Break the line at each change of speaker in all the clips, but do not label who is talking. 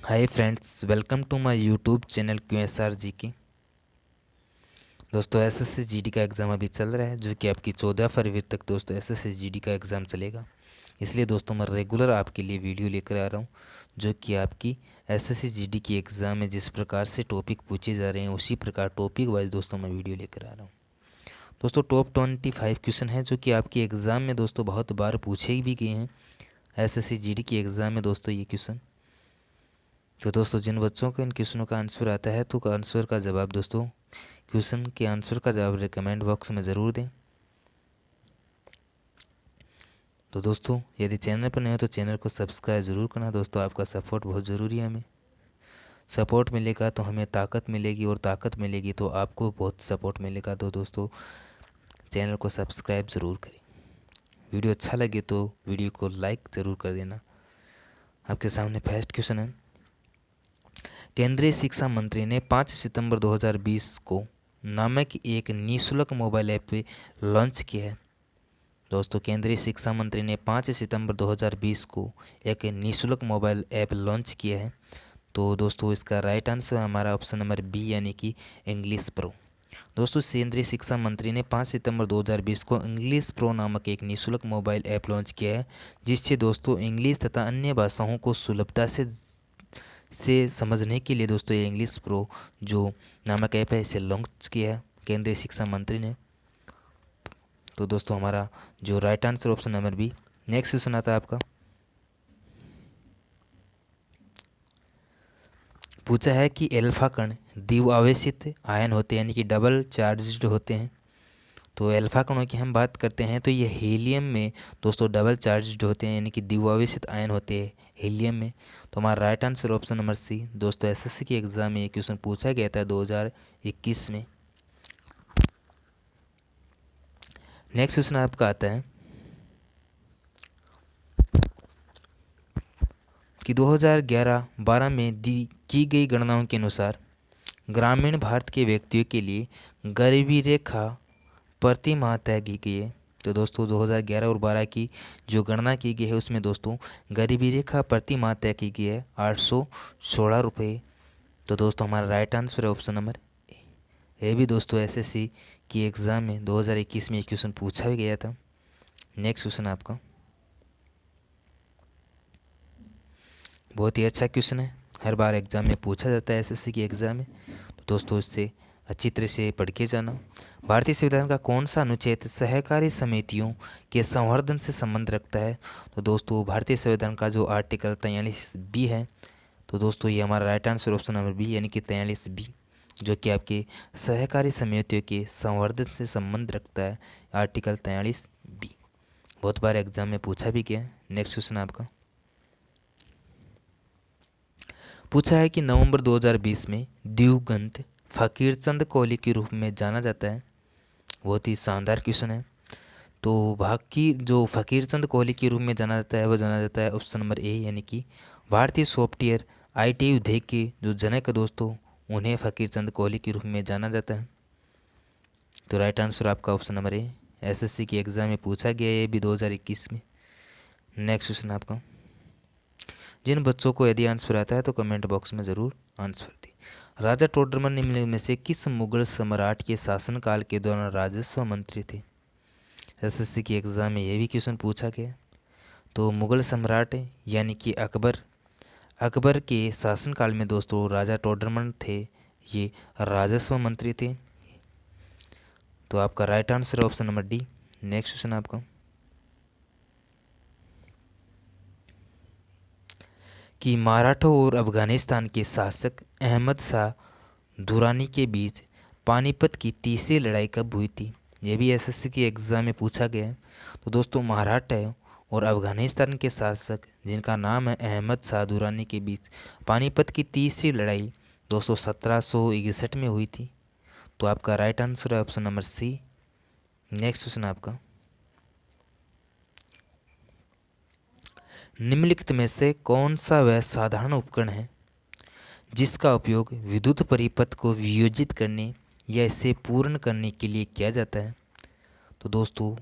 Hi friends, welcome to my YouTube channel QSR ji की। दोस्तों SSC GD का exam अभी चल रहा है, जो कि आपकी 14 फरवरी तक दोस्तों SSC GD का एग्ज़ाम चलेगा। इसलिए दोस्तों मैं रेगुलर आपके लिए वीडियो लेकर आ रहा हूँ, जो कि आपकी SSC GD की एग्ज़ाम में जिस प्रकार से टॉपिक पूछे जा रहे हैं उसी प्रकार टॉपिक वाइज दोस्तों मैं वीडियो लेकर आ रहा हूँ। दोस्तों टॉप 25 क्वेश्चन है जो कि आपकी एग्ज़ाम में दोस्तों बहुत बार पूछे भी गए हैं। SSC GD की एग्ज़ाम में दोस्तों ये क्वेश्चन, तो दोस्तों जिन बच्चों को इन क्वेश्चनों का आंसर आता है तो आंसर का जवाब दोस्तों क्वेश्चन के आंसर का जवाब कमेंट बॉक्स में ज़रूर दें। तो दोस्तों यदि चैनल पर नए हो तो चैनल को सब्सक्राइब ज़रूर करना। दोस्तों आपका सपोर्ट बहुत ज़रूरी है, हमें सपोर्ट मिलेगा तो हमें ताकत मिलेगी और ताकत मिलेगी तो आपको बहुत सपोर्ट मिलेगा। तो दोस्तों चैनल को सब्सक्राइब ज़रूर करें। वीडियो अच्छा लगे तो वीडियो को लाइक ज़रूर कर देना। आपके सामने फर्स्ट क्वेश्चन है, केंद्रीय शिक्षा मंत्री ने 5 सितंबर 2020 को नामक एक निःशुल्क मोबाइल ऐप लॉन्च किया है। दोस्तों केंद्रीय शिक्षा मंत्री ने 5 सितंबर 2020 को एक निःशुल्क मोबाइल ऐप लॉन्च किया है। तो दोस्तों इसका राइट आंसर हमारा ऑप्शन नंबर बी यानी कि इंग्लिश प्रो। दोस्तों केंद्रीय शिक्षा मंत्री ने 5 सितंबर 2020 को इंग्लिश प्रो नामक एक निःशुल्क मोबाइल ऐप लॉन्च किया है, जिससे दोस्तों इंग्लिश तथा अन्य भाषाओं को सुलभता से समझने के लिए दोस्तों ये इंग्लिश प्रो जो नामक ऐप है इसे लॉन्च किया है केंद्रीय शिक्षा मंत्री ने। तो दोस्तों हमारा जो right answer option number B. Next question आता है आपका, पूछा है कि एल्फा कण द्विआवेशित आयन होते हैं यानी कि डबल चार्ज्ड होते हैं। तो एल्फा कणों की हम बात करते हैं तो ये हीलियम में दोस्तों डबल चार्ज्ड होते हैं यानी कि द्विआवेशित आयन होते हैं हीलियम में। तो हमारा right answer option number C. दोस्तों SSC के एग्ज़ाम में ये क्वेश्चन पूछा गया था 2021 में। नेक्स्ट क्वेश्चन आपका आता है कि 2011-12 में की गई गणनाओं के अनुसार ग्रामीण भारत के व्यक्तियों के लिए गरीबी रेखा प्रति माह तय की गई है। तो दोस्तों 2011 और 12 की जो गणना की गई है उसमें दोस्तों गरीबी रेखा प्रति माह तय की गई है 816 रुपये। तो दोस्तों हमारा राइट आंसर है ऑप्शन नंबर ए भी। दोस्तों SSC की एग्ज़ाम में 2021 में एक क्वेश्चन पूछा भी गया था। नेक्स्ट क्वेश्चन आपका बहुत ही अच्छा क्वेश्चन है, हर बार एग्ज़ाम में पूछा जाता है SSC की एग्ज़ाम में। तो दोस्तों इससे अच्छी तरह से पढ़ के जाना। भारतीय संविधान का कौन सा अनुच्छेद सहकारी समितियों के संवर्धन से संबंध रखता है? तो दोस्तों भारतीय संविधान का जो आर्टिकल 43B है। तो दोस्तों ये हमारा right answer option number B यानी कि 43B, जो कि आपके सहकारी समितियों के संवर्धन से संबंध रखता है, आर्टिकल 43B। बहुत बार एग्जाम में पूछा भी गया है। नेक्स्ट क्वेश्चन आपका, पूछा है कि नवंबर 2020 में दिवंगत फकीरचंद कोहली के रूप में जाना जाता है। बहुत ही शानदार क्वेश्चन है। तो जो फकीरचंद कोहली के रूप में जाना जाता है वो जाना जाता है ऑप्शन नंबर ए यानी कि भारतीय सॉफ्टवेयर IT उद्योग के जो जनक दोस्तों उन्हें फकीरचंद कोहली के रूप में जाना जाता है। तो राइट आंसर आपका ऑप्शन नंबर ए। SSC की एग्ज़ाम में पूछा गया है ये भी 2021 में। नेक्स्ट क्वेश्चन आपका, जिन बच्चों को यदि आंसर आता है तो कमेंट बॉक्स में ज़रूर आंसर दें। राजा टोडरमल निम्नलिखित में से किस मुगल सम्राट के शासनकाल के दौरान राजस्व मंत्री थे? SSC की एग्ज़ाम में ये भी क्वेश्चन पूछा गया। तो मुगल सम्राट यानी कि अकबर के शासनकाल में दोस्तों राजा टोडरमल थे, ये राजस्व मंत्री थे। तो आपका राइट आंसर है option number D. Next question आपका, कि मराठों और अफगानिस्तान के शासक अहमद शाह दुरानी के बीच पानीपत की तीसरी लड़ाई कब हुई थी? ये भी SSC की एग्ज़ाम में पूछा गया है। तो दोस्तों मराठा और अफगानिस्तान के शासक जिनका नाम है अहमद शाह दुरानी के बीच पानीपत की तीसरी लड़ाई दोस्तों 1761 में हुई थी। तो आपका राइट आंसर है option number C. Next question आपका, निम्नलिखित में से कौन सा वह साधारण उपकरण है जिसका उपयोग विद्युत परिपथ को वियोजित करने या इसे पूर्ण करने के लिए किया जाता है? तो दोस्तों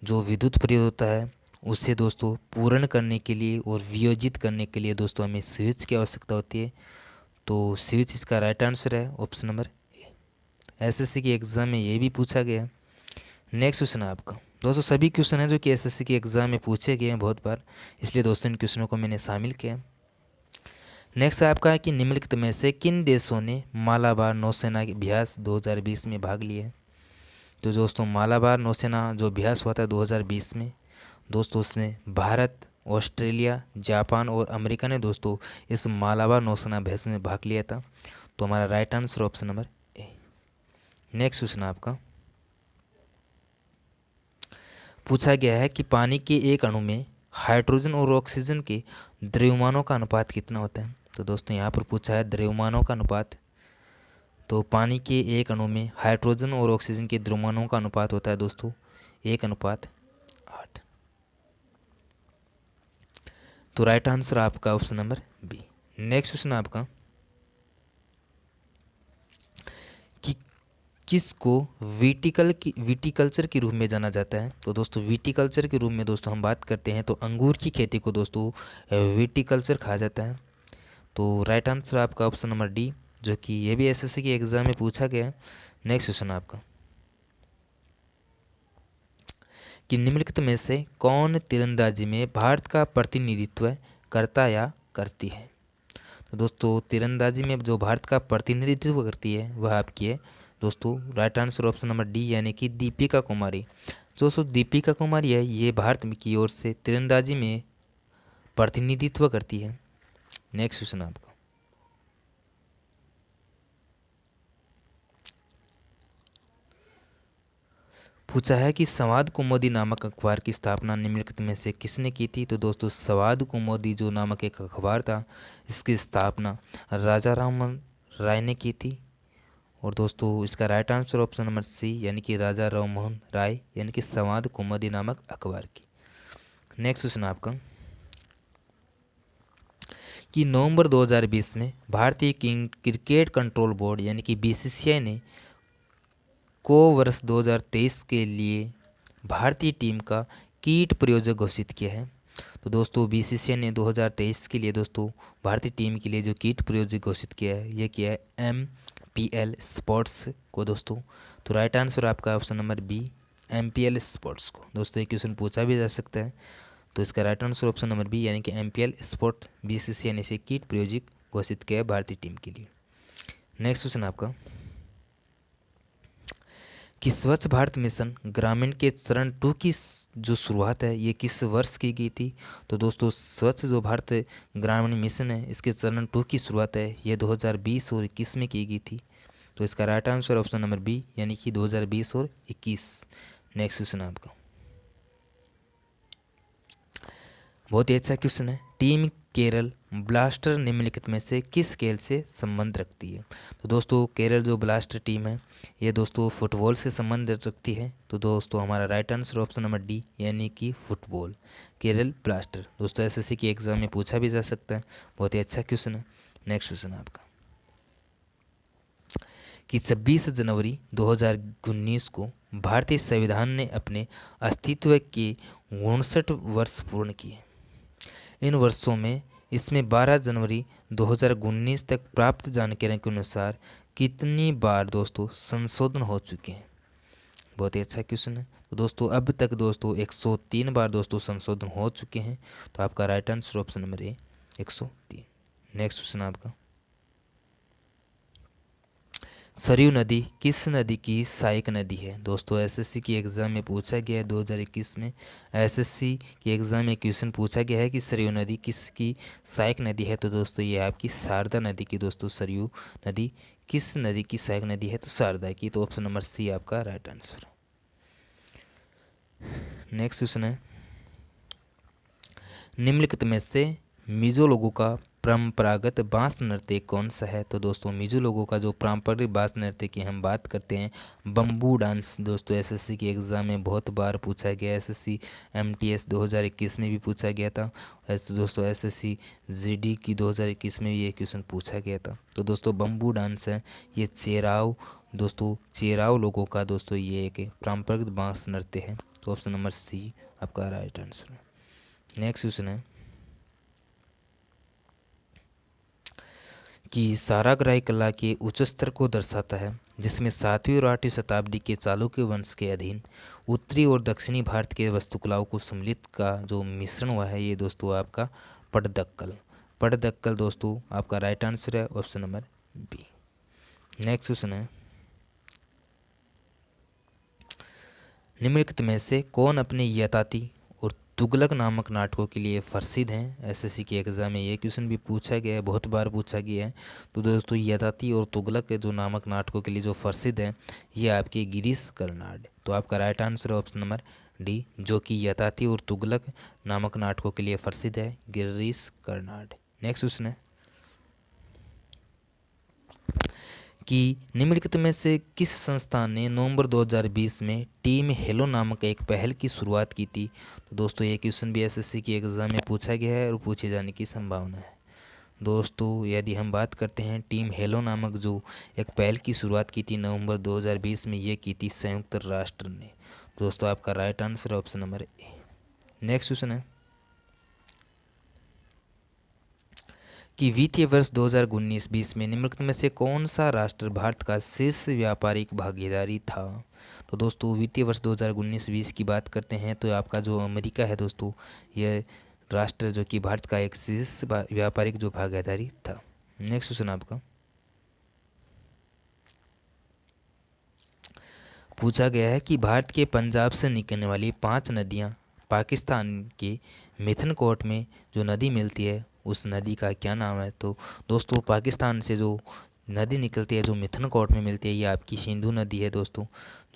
जो विद्युत परिपथ होता है उसे दोस्तों पूर्ण करने के लिए और वियोजित करने के लिए दोस्तों हमें स्विच की आवश्यकता होती है। तो स्विच इसका राइट आंसर है ऑप्शन नंबर ए। एसएससी के एग्ज़ाम में ये भी पूछा गया है। नेक्स्ट क्वेश्चन है आपका दोस्तों, सभी क्वेश्चन हैं जो कि एसएससी के एग्ज़ाम में पूछे गए हैं बहुत बार, इसलिए दोस्तों इन क्वेश्चनों को मैंने शामिल किया है। नेक्स्ट आपका है कि निम्नलिखित में से किन देशों ने मालाबार नौसेना अभ्यास 2020 में भाग लिया है। तो दोस्तों मालाबार नौसेना जो अभ्यास हुआ था 2020 में दोस्तों, उसमें भारत, ऑस्ट्रेलिया, जापान और अमेरिका ने दोस्तों इस मालाबार नौसेना अभ्यास में भाग लिया था। तो हमारा right answer option number A. Next question आपका पूछा गया है कि पानी के एक अणु में हाइड्रोजन और ऑक्सीजन के द्रव्यमानों का अनुपात कितना होता है। तो दोस्तों यहाँ पर पूछा है द्रव्यमानों का अनुपात। तो पानी के एक अणु में हाइड्रोजन और ऑक्सीजन के द्रव्यमानों का अनुपात होता है दोस्तों 1:8। तो राइट आंसर आपका option number B. Next question आपका कि किसको विटीकल्चर के रूप में जाना जाता है। तो दोस्तों विटीकल्चर के रूप में दोस्तों हम बात करते हैं तो अंगूर की खेती को दोस्तों विटीकल्चर कहा जाता है। तो राइट आंसर आपका ऑप्शन नंबर डी, जो कि ये भी एसएससी के एग्जाम में पूछा गया है। नेक्स्ट क्वेश्चन आपका कि निम्नलिखित में से कौन तीरंदाजी में भारत का प्रतिनिधित्व करता या करती है। तो दोस्तों तीरंदाजी में जो भारत का प्रतिनिधित्व करती है वह आपकी है दोस्तों right answer option number D, यानी कि दीपिका कुमारी। दोस्तों दीपिका कुमारी है ये भारत की ओर से तीरंदाजी में प्रतिनिधित्व करती है। नेक्स्ट क्वेश्चन आपका पूछा है कि संवाद कौमुदी नामक अखबार की स्थापना निम्नलिखित में से किसने की थी। तो दोस्तों संवाद कौमुदी जो नामक एक अखबार था इसकी स्थापना राजा राममोहन राय ने की थी। और दोस्तों इसका right answer option number C, यानी कि राजा राममोहन राय, यानी कि संवाद कौमुदी नामक अखबार की। नेक्स्ट क्वेश्चन आपका कि नवंबर 2020 में भारतीय क्रिकेट कंट्रोल बोर्ड यानी कि बीसीसीआई ने को वर्ष 2023 के लिए भारतीय टीम का कीट प्रायोजक घोषित किया है। तो दोस्तों बीसीसीआई ने 2023 के लिए दोस्तों भारतीय टीम के लिए जो कीट प्रायोजक घोषित किया है ये किया है MPL स्पोर्ट्स को दोस्तों। तो राइट आंसर आपका option number B, MPL sports को। दोस्तों एक क्वेश्चन पूछा भी जा सकता है, तो इसका right answer option number B, यानी कि MPL स्पोर्ट्स बीसीसीआई ने इसे कीट प्रायोजक घोषित किया है भारतीय टीम के लिए। नेक्स्ट क्वेश्चन आपका कि स्वच्छ भारत मिशन ग्रामीण के चरण 2 की जो शुरुआत है ये किस वर्ष की गई थी। तो दोस्तों स्वच्छ जो भारत ग्रामीण मिशन है इसके चरण 2 की शुरुआत है ये 2020 और 21 में की गई थी। तो इसका right answer option number B, यानी कि 2020 और 21। नेक्स्ट क्वेश्चन आपका बहुत ही अच्छा क्वेश्चन है। टीम केरल ब्लास्टर निम्नलिखित में से किस खेल से संबंध रखती है। तो दोस्तों केरल जो ब्लास्टर टीम है ये दोस्तों फुटबॉल से संबंध रखती है। तो दोस्तों हमारा right answer option number D, यानी कि फुटबॉल, केरल ब्लास्टर। दोस्तों एसएससी के एग्जाम में पूछा भी जा सकता है, बहुत ही अच्छा क्वेश्चन है। नेक्स्ट क्वेश्चन आपका कि 26 जनवरी 2019 को भारतीय संविधान ने अपने अस्तित्व के 59 वर्ष पूर्ण किए। इन वर्षों में इसमें 12 जनवरी 2019 तक प्राप्त जानकारी के अनुसार कितनी बार दोस्तों संशोधन हो चुके हैं। बहुत ही अच्छा क्वेश्चन है। तो दोस्तों अब तक दोस्तों 103 बार दोस्तों संशोधन हो चुके हैं। तो आपका right answer option number A 103। Next question आपका सरयू नदी किस नदी की सहायक नदी है। दोस्तों एसएससी की एग्ज़ाम में पूछा गया है 2021 में एसएससी के एग्ज़ाम में क्वेश्चन पूछा गया है कि सरयू नदी किसकी सहायक नदी है। तो दोस्तों ये आपकी शारदा नदी की दोस्तों सरयू नदी किस नदी की सहायक नदी है, तो शारदा की। तो ऑप्शन नंबर सी आपका राइट आंसर। नेक्स्ट क्वेश्चन है निम्नलिखित में से मिजो लोगों का परंपरागत बांस नृत्य कौन सा है। तो दोस्तों मिजो लोगों का जो पारंपरिक बांस नृत्य की हम बात करते हैं बम्बू डांस। दोस्तों एसएससी के एग्ज़ाम में बहुत बार पूछा गया, एसएससी MTS 2021 में भी पूछा गया था। ऐसे दोस्तों एसएससी GD की 2021 में भी ये क्वेश्चन पूछा गया था। तो दोस्तों बम्बू डांस है ये चेराव लोगों का दोस्तों ये एक पारंपरिक बांस नृत्य है। तो ऑप्शन नंबर सी आपका राइट आंसर है। नेक्स्ट क्वेश्चन है कि साराग्राही कला के उच्च स्तर को दर्शाता है, जिसमें 7वीं और 8वीं शताब्दी के चालुक्य वंश के अधीन उत्तरी और दक्षिणी भारत के वास्तुकलाओं को सम्मिलित का जो मिश्रण हुआ है, ये दोस्तों आपका पट्टदक्कल। पट्टदक्कल दोस्तों आपका राइट आंसर है, option number B. Next question है निम्नलिखित में से कौन अपने यताति और तुगलक नामक नाटकों के लिए प्रसिद्ध हैं। एसएससी के एग्जाम में ये क्वेश्चन भी पूछा गया है, बहुत बार पूछा गया है। तो दोस्तों यताति और तुगलक के जो नामक नाटकों के लिए जो प्रसिद्ध है, ये आपके गिरीश कर्नाड। तो आपका राइट आंसर है ऑप्शन नंबर डी, जो कि यताति और तुगलक नामक नाटकों के लिए प्रसिद्ध है, गिरीश कर्नाड। नेक्स्ट क्वेश्चन है कि निम्नलिखित में से किस संस्थान ने नवंबर 2020 में टीम हेलो नामक एक पहल की शुरुआत की थी। तो दोस्तों ये क्वेश्चन भी एसएससी के एग्ज़ाम में पूछा गया है और पूछे जाने की संभावना है। दोस्तों यदि हम बात करते हैं टीम हेलो नामक जो एक पहल की शुरुआत की थी नवंबर 2020 में, ये की थी संयुक्त राष्ट्र ने। दोस्तों आपका राइट आंसर है option number A. Next question है कि वित्तीय वर्ष 2019-20 में निम्नलिखित में से कौन सा राष्ट्र भारत का शीर्ष व्यापारिक भागीदारी था। तो दोस्तों वित्तीय वर्ष 2019-20 की बात करते हैं तो आपका जो अमेरिका है दोस्तों, यह राष्ट्र जो कि भारत का एक शीर्ष व्यापारिक जो भागीदारी था। नेक्स्ट क्वेश्चन आपका पूछा गया है कि भारत के पंजाब से निकलने वाली 5 नदियाँ पाकिस्तान के मिथनकोट में जो नदी मिलती है, उस नदी का क्या नाम है। तो दोस्तों पाकिस्तान से जो नदी निकलती है जो मिथनकोट में मिलती है, ये आपकी सिंधु नदी है दोस्तों,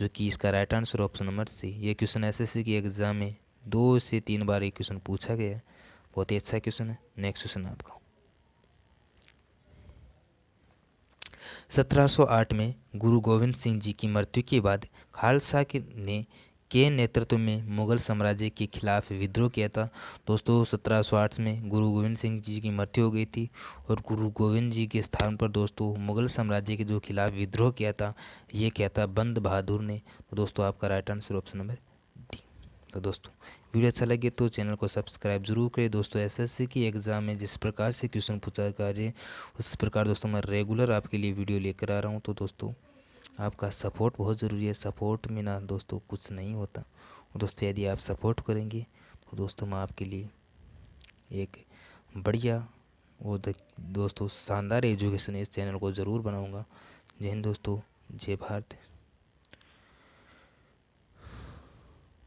जो कि इसका right answer option number C. ये क्वेश्चन एसएससी के एग्जाम में 2 से 3 बार ये क्वेश्चन पूछा गया है, बहुत ही अच्छा क्वेश्चन है। नेक्स्ट क्वेश्चन आपका 1708 में गुरु गोविंद सिंह जी की मृत्यु के बाद खालसा के नेतृत्व में मुगल साम्राज्य के खिलाफ विद्रोह किया था। दोस्तों 1708 में गुरु गोविंद सिंह जी की मृत्यु हो गई थी और गुरु गोविंद जी के स्थान पर दोस्तों मुगल साम्राज्य के जो खिलाफ विद्रोह किया था, ये किया था बंद बहादुर ने। तो दोस्तों आपका right answer option number D. तो दोस्तों वीडियो अच्छा लगे तो चैनल को सब्सक्राइब जरूर करें। दोस्तों एसएससी की एग्ज़ाम में जिस प्रकार से क्वेश्चन पूछा जा रहे हैं, उस प्रकार दोस्तों मैं रेगुलर आपके लिए वीडियो लेकर आ रहा हूँ। तो दोस्तों आपका सपोर्ट बहुत ज़रूरी है, सपोर्ट में ना दोस्तों कुछ नहीं होता। और दोस्तों यदि आप सपोर्ट करेंगे तो दोस्तों मैं आपके लिए एक बढ़िया वो दोस्तों शानदार एजुकेशन इस चैनल को ज़रूर बनाऊँगा। जय हिंद दोस्तों, जय भारत।